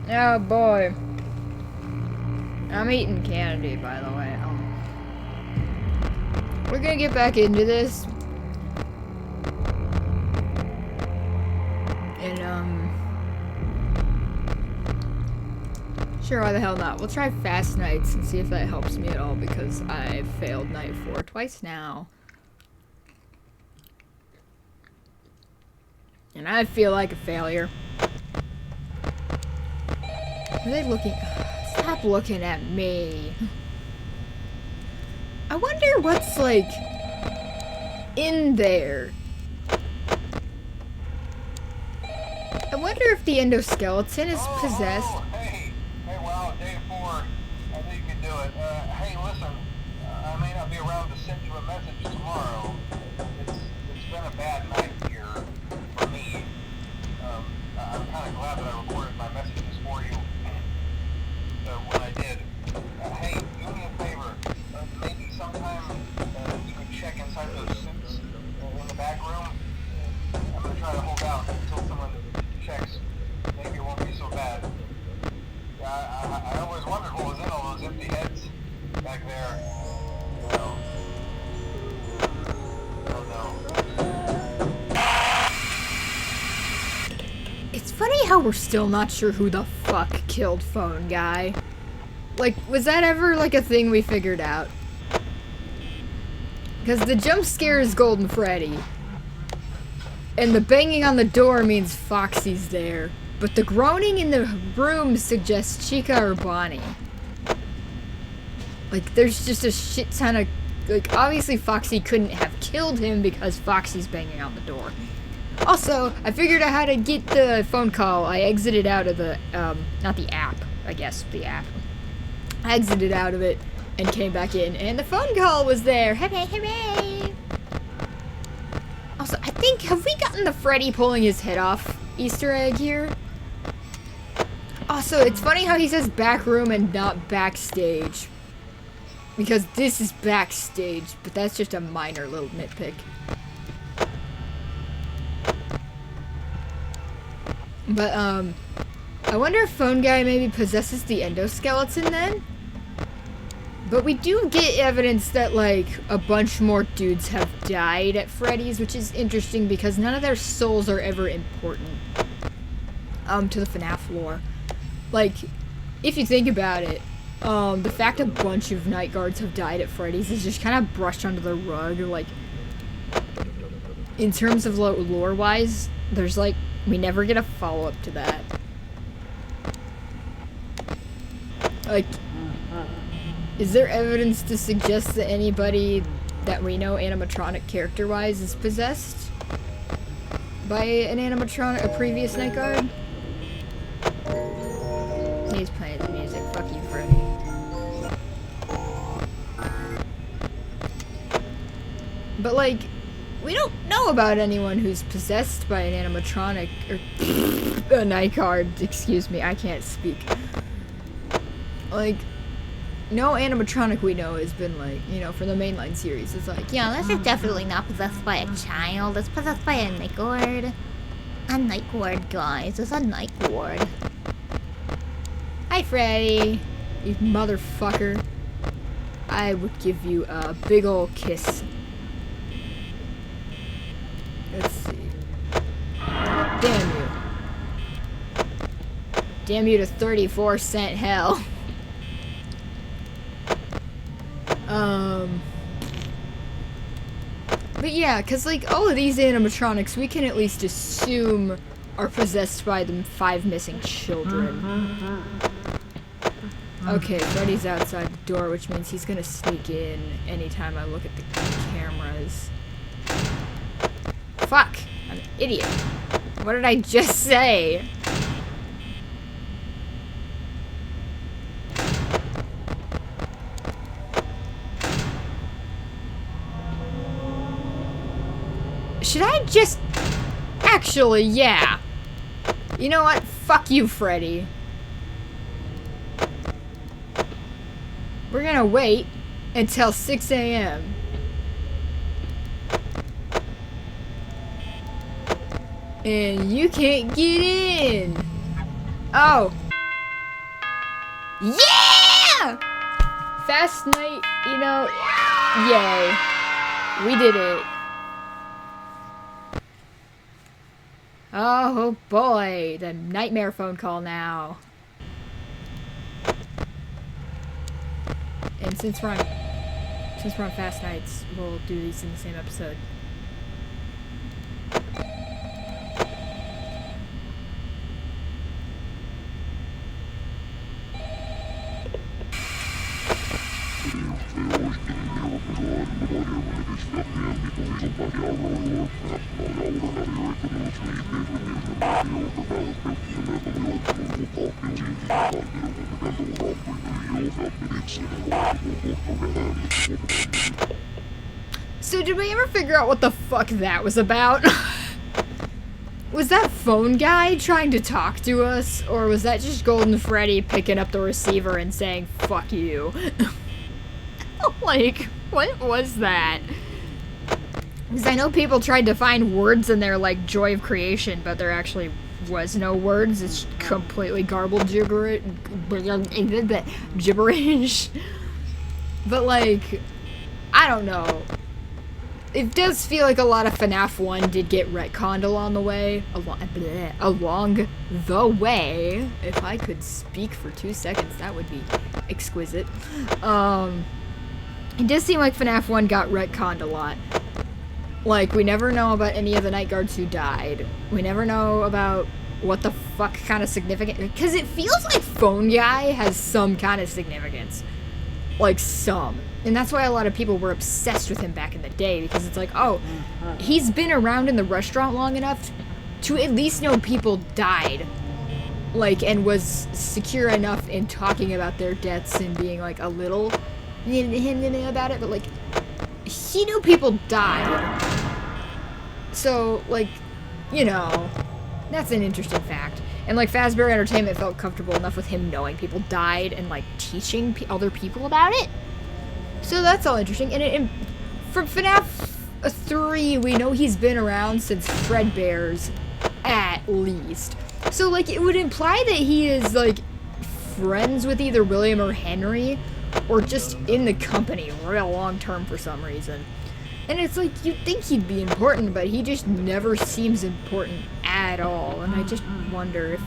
Oh boy. I'm eating candy, by the way. We're gonna get back into this. And, sure, why the hell not? We'll try Fast Nights and see if that helps me at all, because I've failed Night 4 twice now. And I feel like a failure. Are they looking? Stop looking at me. I wonder what's, like, in there. I wonder if the endoskeleton is possessed. Oh, hey, wow, day 4. I think you can do it. Hey, listen, I may not be around to send you a message tomorrow. It's been a bad night here for me. I'm kind of glad that I recorded my messages for you when I did. Hey, do me a favor. Maybe sometime you could check inside those suits in the back room. I'm gonna try to hold out until someone checks. Maybe it won't be so bad. Yeah, I always wondered what was in all those empty heads back there. Oh no. It's funny how we're still not sure who the fuck killed Phone Guy. Like, was that ever, like, a thing we figured out? Because the jump scare is Golden Freddy. And the banging on the door means Foxy's there. But the groaning in the room suggests Chica or Bonnie. Like, there's just a shit ton of... Like, obviously Foxy couldn't have killed him because Foxy's banging on the door. Also, I figured out how to get the phone call. I exited out of the, not the app, I guess, the app. I exited out of it and came back in, and the phone call was there. Hooray, hooray! Also, I think, have we gotten the Freddy pulling his head off Easter egg here? Also, it's funny how he says back room and not backstage. Because this is backstage, but that's just a minor little nitpick. But, I wonder if Phone Guy maybe possesses the endoskeleton then? But we do get evidence that, like, a bunch more dudes have died at Freddy's, which is interesting because none of their souls are ever important, to the FNAF lore. Like, if you think about it, the fact a bunch of night guards have died at Freddy's is just kind of brushed under the rug. Like, in terms of lore-wise, there's, like, we never get a follow-up to that. Like, is there evidence to suggest that anybody that we know animatronic character-wise is possessed by an animatronic, a previous night guard? He's playing the music. Fuck you, Freddy. But, like, we don't know about anyone who's possessed by an animatronic, or a night guard, excuse me, I can't speak. Like, no animatronic we know has been, like, you know, for the mainline series, it's like, Yeah, this is definitely not possessed by a child. It's possessed by a night guard. A night guard, guys. It's a night guard. hi, Freddy, you motherfucker. I would give you a big ol' kiss. Let's see. Damn you. Damn you to 34-cent hell. But yeah, cause like all of these animatronics we can at least assume are possessed by the 5 missing children. Okay, Freddy's outside the door, which means he's gonna sneak in anytime I look at the cameras. Fuck! I'm an idiot. What did I just say? Should I just... Actually, yeah. You know what? Fuck you, Freddy. We're gonna wait until 6 a.m. And you can't get in. Oh. Yeah! Fast night, you know, yay. We did it. Oh boy, the nightmare phone call now. And since we're on fast nights, we'll do these in the same episode. So did we ever figure out what the fuck that was about? Was that phone guy trying to talk to us? Or was that just Golden Freddy picking up the receiver and saying, fuck you? Like, what was that? Because I know people tried to find words in there like joy of creation, but there actually was no words. It's completely garbled gibberish. But like, I don't know. It does feel like a lot of FNAF 1 did get retconned along the way. Along the way. If I could speak for 2 seconds, that would be exquisite. It does seem like FNAF 1 got retconned a lot. Like, we never know about any of the night guards who died. We never know about what the fuck kind of significant... Because it feels like Phone Guy has some kind of significance. Like, some. And that's why a lot of people were obsessed with him back in the day, because it's like, oh, he's been around in the restaurant long enough to at least know people died. Like, and was secure enough in talking about their deaths and being, like, a little him about it, but, like, he knew people died. So, like, you know, that's an interesting fact. And, like, Fazbear Entertainment felt comfortable enough with him knowing people died and, like, teaching other people about it. So that's all interesting. And from FNAF 3, we know he's been around since Fredbear's, at least. So, like, it would imply that he is, like, friends with either William or Henry, or just in the company real long term for some reason. And it's like, you'd think he'd be important, but he just never seems important at all. And I just wonder if,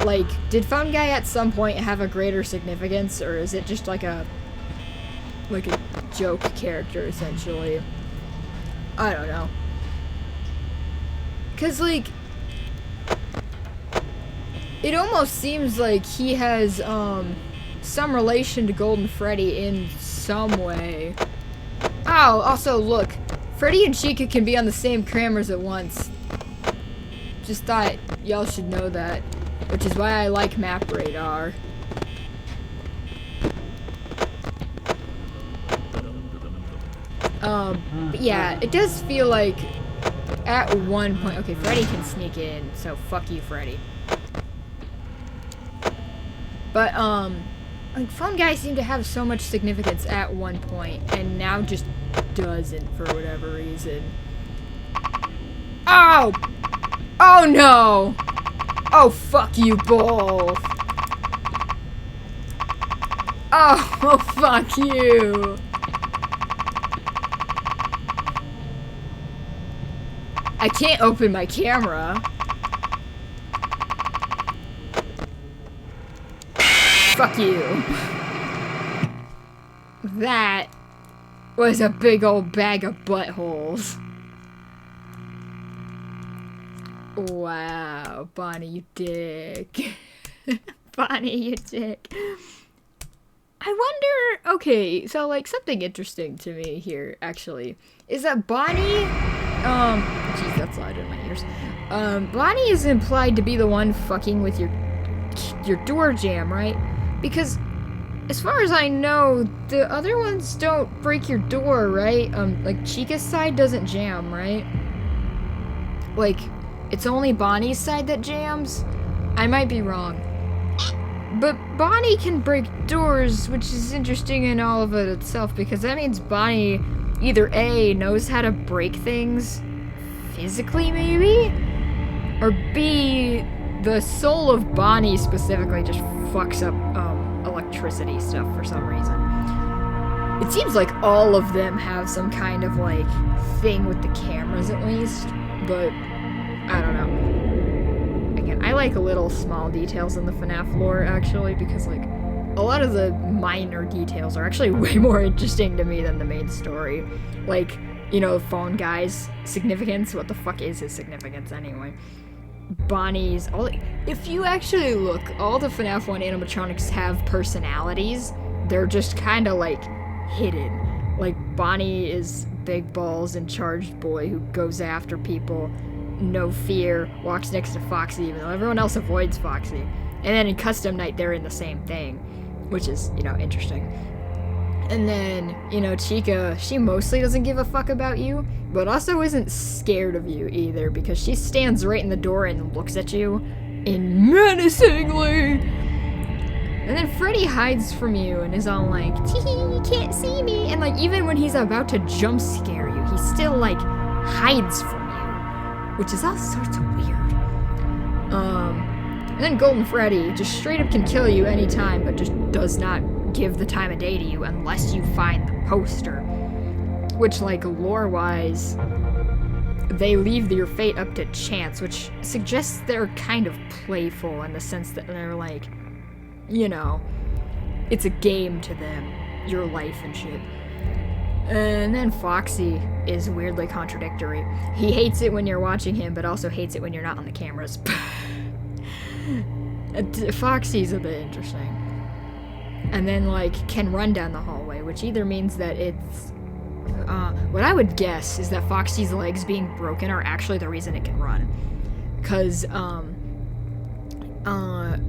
like, did Phone Guy at some point have a greater significance, or is it just like a joke character, essentially? I don't know. 'Cause, like, it almost seems like he has, some relation to Golden Freddy in some way. Oh, also, look. Freddy and Chica can be on the same cameras at once. Just thought y'all should know that. Which is why I like Map Radar. But yeah, it does feel like at one point... Okay, Freddy can sneak in, so fuck you, Freddy. But, like, Phone Guy seemed to have so much significance at one point, and now just doesn't for whatever reason. Oh! Oh no! Oh, fuck you both! Oh, fuck you! I can't open my camera. Fuck you. That was a big old bag of buttholes. Wow, Bonnie, you dick. Bonnie, you dick. I wonder, okay, so, like, something interesting to me here, actually, is that Bonnie, jeez, that's loud in my ears. Bonnie is implied to be the one fucking with your door jam, right? Because, as far as I know, the other ones don't break your door, right? Like, Chica's side doesn't jam, right? Like, it's only Bonnie's side that jams? I might be wrong. But Bonnie can break doors, which is interesting in all of it itself, because that means Bonnie either A, knows how to break things physically, maybe? Or B, the soul of Bonnie specifically just fucks up electricity stuff for some reason. It seems like all of them have some kind of like thing with the cameras at least, but I don't know. Again, I like little small details in the FNAF lore actually, because like a lot of the minor details are actually way more interesting to me than the main story. Like, you know, the phone guy's significance. What the fuck is his significance anyway? Bonnie's, if you actually look, all the FNAF 1 animatronics have personalities. They're just kind of like hidden. Like Bonnie is big balls and charged boy who goes after people, no fear, walks next to Foxy even though everyone else avoids Foxy. And then in Custom Night they're in the same thing, which is, you know, interesting. And then, you know, Chica, she mostly doesn't give a fuck about you, but also isn't scared of you either, because she stands right in the door and looks at you in menacingly. And then Freddy hides from you and is all like, tee, you can't see me. And like, even when he's about to jump scare you, he still like hides from you, which is all sorts of weird. And then Golden Freddy just straight up can kill you anytime, but just does not give the time of day to you unless you find the poster. Which, like, lore-wise, they leave your fate up to chance, which suggests they're kind of playful in the sense that they're like, you know, it's a game to them, your life and shit. And then Foxy is weirdly contradictory. He hates it when you're watching him, but also hates it when you're not on the cameras. Foxy's a bit interesting. And then, like, can run down the hallway, which either means that it's... what I would guess is that Foxy's legs being broken are actually the reason it can run. Because,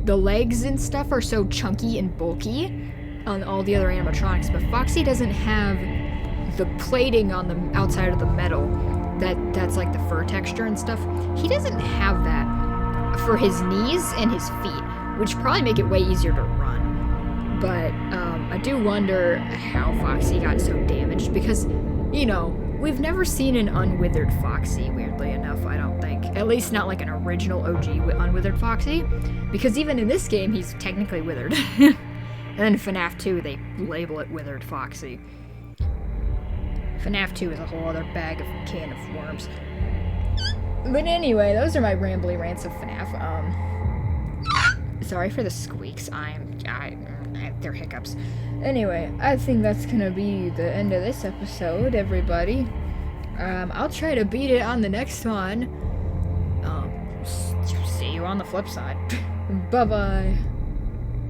the legs and stuff are so chunky and bulky on all the other animatronics, but Foxy doesn't have the plating on the outside of the metal that's like the fur texture and stuff. He doesn't have that for his knees and his feet, which probably make it way easier to run. But I do wonder how Foxy got so damaged, because, you know, we've never seen an unwithered Foxy, weirdly enough, I don't think. At least not like an original OG unwithered Foxy, because even in this game, he's technically withered. And then in FNAF 2, they label it Withered Foxy. FNAF 2 is a whole other bag of can of worms. But anyway, those are my rambly rants of FNAF. Sorry for the squeaks. They're hiccups. Anyway, I think that's gonna be the end of this episode, everybody. I'll try to beat it on the next one. See you on the flip side. Bye-bye.